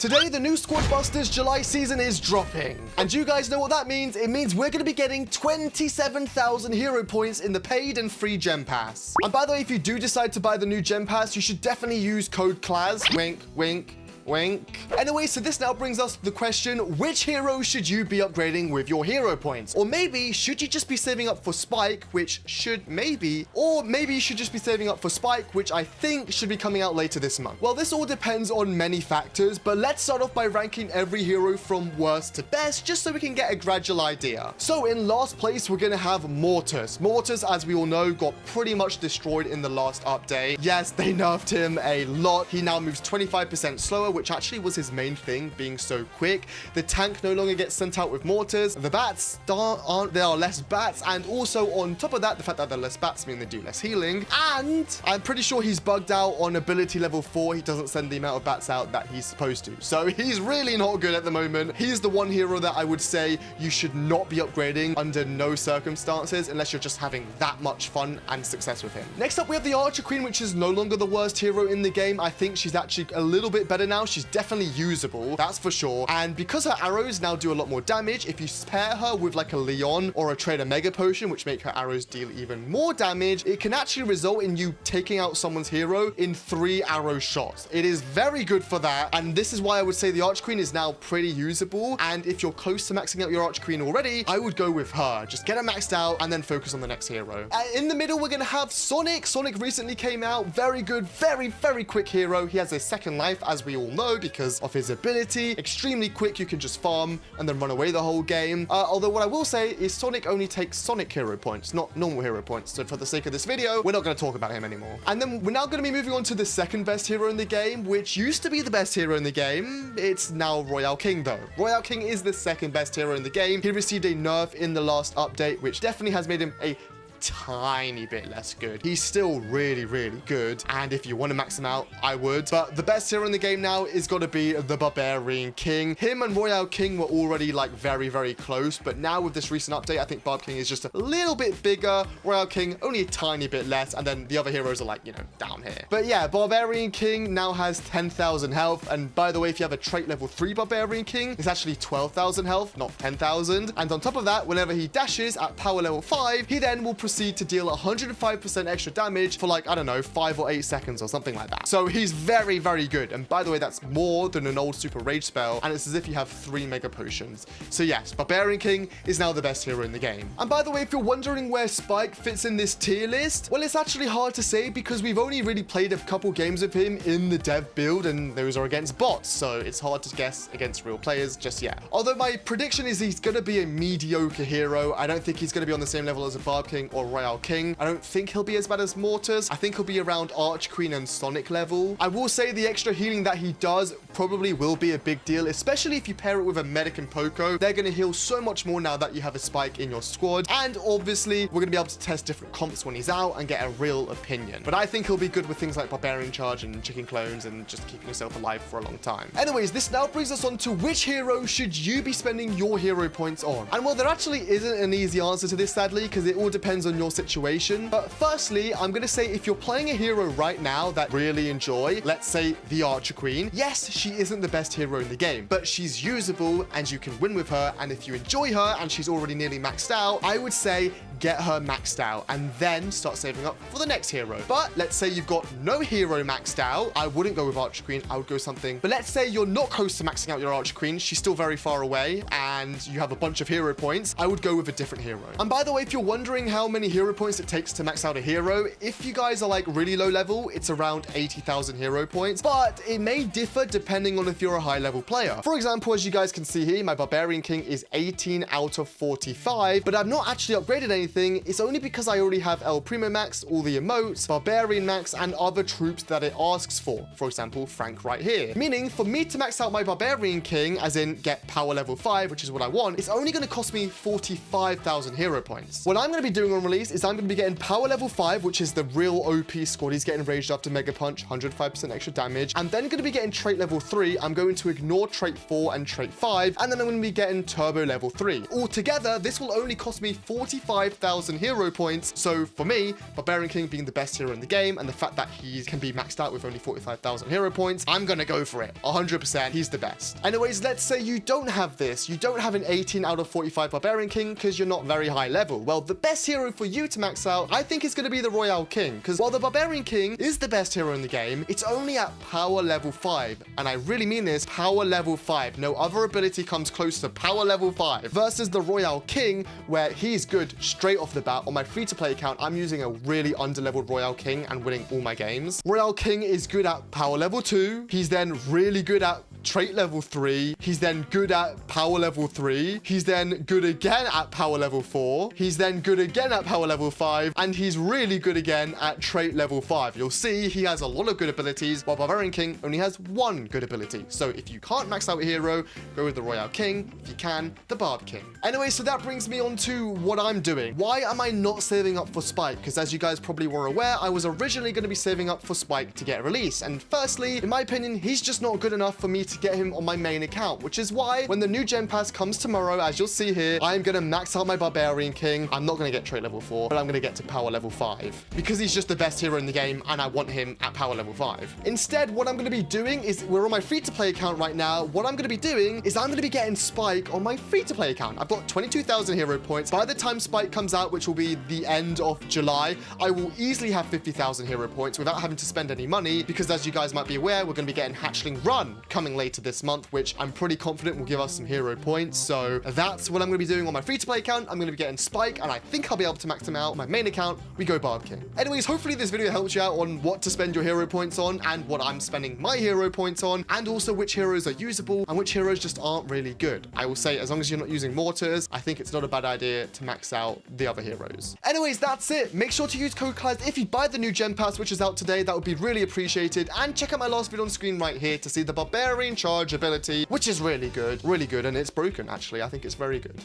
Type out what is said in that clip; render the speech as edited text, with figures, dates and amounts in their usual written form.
Today, the new Squad Busters July season is dropping. And you guys know what that means? It means we're going to be getting 27,000 hero points in the paid and free Gem Pass. And by the way, if you do decide to buy the new Gem Pass, you should definitely use code Claz. Wink, wink. Wink. Anyway, so this now brings us to the question, which hero should you be upgrading with your hero points? Or maybe, should you just be saving up for Spike, which should maybe, or maybe you should just be saving up for Spike, which I think should be coming out later this month. Well, this all depends on many factors, but let's start off by ranking every hero from worst to best, just so we can get a gradual idea. So in last place, we're gonna have Mortis. Mortis, as we all know, got pretty much destroyed in the last update. Yes, they nerfed him a lot. He now moves 25% slower, which actually was his main thing, being so quick. The tank no longer gets sent out with mortars. The bats there are less bats, and also on top of that, the fact that there are less bats mean they do less healing. And I'm pretty sure he's bugged out on ability level 4. He doesn't send the amount of bats out that he's supposed to. So he's really not good at the moment. He's the one hero that I would say you should not be upgrading under no circumstances unless you're just having that much fun and success with him. Next up, we have the Archer Queen, which is no longer the worst hero in the game. I think she's actually a little bit better now. She's definitely usable, that's for sure. And because her arrows now do a lot more damage, if you pair her with like a Leon or a Trader Mega Potion, which make her arrows deal even more damage, it can actually result in you taking out someone's hero in 3 arrow shots. It is very good for that. And this is why I would say the Archer Queen is now pretty usable. And if you're close to maxing out your Archer Queen already, I would go with her. Just get her maxed out and then focus on the next hero. In the middle, we're going to have Sonic. Sonic recently came out. Very good, very, very quick hero. He has a second life, as we all know, because of his ability. Extremely quick, you can just farm and then run away the whole game. Although what I will say is Sonic only takes Sonic hero points, not normal hero points. So for the sake of this video, we're not going to talk about him anymore. And then we're now going to be moving on to the second best hero in the game, which used to be the best hero in the game. It's now Royale King though. Royale King is the second best hero in the game. He received a nerf in the last update, which definitely has made him a tiny bit less good. He's still really, really good, and if you want to max him out, I would. But the best hero in the game now is got to be the Barbarian King. Him and Royale King were already like very, very close, but now with this recent update, I think Barb King is just a little bit bigger. Royale King only a tiny bit less, and then the other heroes are like, you know, down here. But yeah, Barbarian King now has 10,000 health, and by the way, if you have a trait level 3 Barbarian King, it's actually 12,000 health, not 10,000. And on top of that, whenever he dashes at power level 5, he then will proceed to deal 105% extra damage for like, I don't know, 5 or 8 seconds or something like that. So he's very, very good. And by the way, that's more than an old super rage spell. And it's as if you have 3 mega potions. So yes, Barbarian King is now the best hero in the game. And by the way, if you're wondering where Spike fits in this tier list, well, it's actually hard to say because we've only really played a couple games of him in the dev build, and those are against bots. So it's hard to guess against real players just yet. Although my prediction is he's going to be a mediocre hero. I don't think he's going to be on the same level as a Barb King or Royale King. I don't think he'll be as bad as Mortis. I think he'll be around Arch Queen and Sonic level. I will say the extra healing that he does probably will be a big deal, especially if you pair it with a Medic and Poco. They're going to heal so much more now that you have a Spike in your squad. And obviously, we're going to be able to test different comps when he's out and get a real opinion. But I think he'll be good with things like Barbarian Charge and Chicken Clones and just keeping yourself alive for a long time. Anyways, this now brings us on to which hero should you be spending your hero points on? And well, there actually isn't an easy answer to this, sadly, because it all depends on your situation. But firstly, I'm going to say if you're playing a hero right now that really enjoy, let's say the Archer Queen, yes, she isn't the best hero in the game, but she's usable and you can win with her. And if you enjoy her and she's already nearly maxed out, I would say get her maxed out and then start saving up for the next hero. But let's say you've got no hero maxed out, I wouldn't go with Archer Queen, I would go something. But let's say you're not close to maxing out your Archer Queen, she's still very far away and you have a bunch of hero points, I would go with a different hero. And by the way, if you're wondering how many hero points it takes to max out a hero, if you guys are like really low level, it's around 80,000 hero points, but it may differ depending on if you're a high level player. For example, as you guys can see here, my Barbarian King is 18 out of 45, but I've not actually upgraded anything. It's only because I already have El Primo max, all the emotes, Barbarian max, and other troops that it asks for. For example, Frank right here. Meaning for me to max out my Barbarian King, as in get power level 5, which is what I want, it's only going to cost me 45,000 hero points. What I'm going to be doing on release is I'm going to be getting power level 5, which is the real OP squad. He's getting raged up to Mega Punch, 105% extra damage. I'm then going to be getting trait level 3. I'm going to ignore trait 4 and trait 5, and then I'm going to be getting turbo level 3. Altogether, this will only cost me 45,000 45,000 hero points. So for me, Barbarian King being the best hero in the game and the fact that he can be maxed out with only 45,000 hero points, I'm gonna go for it. 100%, he's the best. Anyways, let's say you don't have this. You don't have an 18 out of 45 Barbarian King because you're not very high level. Well, the best hero for you to max out, I think is gonna be the Royale King, because while the Barbarian King is the best hero in the game, it's only at power level 5. And I really mean this, power level 5. No other ability comes close to power level 5. Versus the Royale King, where he's good straight off the bat. On my free-to-play account, I'm using a really underleveled Royale King and winning all my games. Royale King is good at power level 2. He's then really good at trait level 3. He's then good at power level 3. He's then good again at power level 4. He's then good again at power level 5. And he's really good again at trait level 5. You'll see he has a lot of good abilities, while Barbarian King only has one good ability. So if you can't max out a hero, go with the Royale King. If you can, the Barb King. Anyway, so that brings me on to what I'm doing. Why am I not saving up for Spike? Because as you guys probably were aware, I was originally going to be saving up for Spike to get released. And firstly, in my opinion, he's just not good enough for me to get him on my main account, which is why when the new Gen Pass comes tomorrow, as you'll see here, I'm going to max out my Barbarian King. I'm not going to get trait level 4, but I'm going to get to power level 5 because he's just the best hero in the game and I want him at power level 5. Instead, what I'm going to be doing is, we're on my free-to-play account right now. What I'm going to be doing is I'm going to be getting Spike on my free-to-play account. I've got 22,000 hero points. By the time Spike comes out, which will be the end of July, I will easily have 50,000 hero points without having to spend any money, because as you guys might be aware, we're going to be getting Hatchling Run coming later this month, which I'm pretty confident will give us some hero points. So that's what I'm going to be doing on my free-to-play account. I'm going to be getting Spike, and I think I'll be able to max him out. On my main account, we go Barb King. Anyways, hopefully this video helps you out on what to spend your hero points on and what I'm spending my hero points on, and also which heroes are usable and which heroes just aren't really good. I will say, as long as you're not using mortars, I think it's not a bad idea to max out the other heroes. Anyways, that's it. Make sure to use code Claz if you buy the new Gen Pass, which is out today. That would be really appreciated. And check out my last video on screen right here to see the Barbarian Charge ability, which is really good, and it's broken actually. I think it's very good.